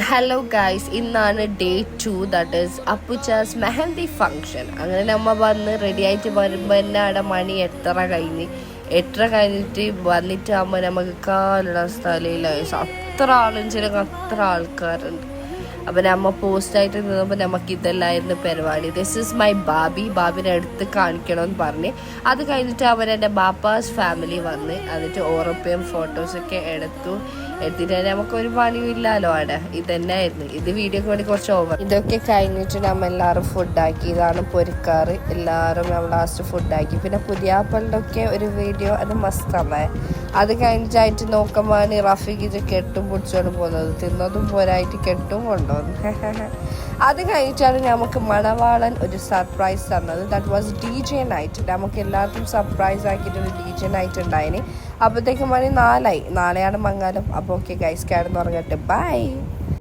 Hello guys, ഇന്നാണ് day 2, that is അപ്പുച്ചാസ് mehndi function. അങ്ങനെ നമ്മ വന്ന് റെഡി ആയിട്ട് വരുമ്പോൾ തന്നെ അവിടെ മണി 8:30 കഴിഞ്ഞിട്ട് വന്നിട്ടാകുമ്പോൾ നമുക്ക് കാലിടാൻ സ്ഥലമില്ല. അത്ര ആളും അത്ര ആൾക്കാരുണ്ട്. അപ്പം നമ്മ പോസ്റ്റായിട്ട് നിന്നപ്പോൾ നമുക്ക് ഇതെല്ലായിരുന്നു പരിപാടി. ദിസ് ഇസ് മൈ ബാബിനെ എടുത്ത് കാണിക്കണമെന്ന് പറഞ്ഞ് അത് കഴിഞ്ഞിട്ട് അവരെൻ്റെ ബാപ്പാസ് ഫാമിലി വന്ന് എന്നിട്ട് ഓറോപ്യം ഫോട്ടോസൊക്കെ എടുത്തിട്ട് നമുക്കൊരു പണിയും ഇല്ലല്ലോ അവിടെ. ഇതന്നെ ആയിരുന്നു. ഇത് വീഡിയോക്ക് വേണ്ടി കുറച്ച് ഓവർ. ഇതൊക്കെ കഴിഞ്ഞിട്ട് നമ്മൾ എല്ലാവരും ഫുഡാക്കി. ഇതാണ് പൊരിക്കാറ്. എല്ലാവരും നമ്മൾ ലാസ്റ്റ് ഫുഡാക്കി. പിന്നെ പുതിയാപ്പളുടെ ഒക്കെ ഒരു വീഡിയോ, അത് മസ്താണ്. അത് കഴിഞ്ഞിട്ടായിട്ട് നോക്കുമ്പോൾ റഫീഖ് ഇത് കെട്ടും പിടിച്ചോണ്ട് പോകുന്നത്, തിന്നതും പോരായിട്ട് കെട്ടും കൊണ്ടുപോകുന്നു. അത് കഴിഞ്ഞിട്ടാണ് നമുക്ക് മണവാളൻ ഒരു സർപ്രൈസ് തന്നത്. That was DJ night. നമുക്ക് എല്ലാവർക്കും സർപ്രൈസ് ആക്കിയിട്ടൊരു DJ നൈറ്റ് ഉണ്ടായിന്. അപ്പോഴത്തേക്കും മണി 4 നാളെയാണ് മംഗലം. അപ്പോൾ ഓക്കെ ഗൈസ്, കിടന്നുറങ്ങട്ടെ. ബൈ.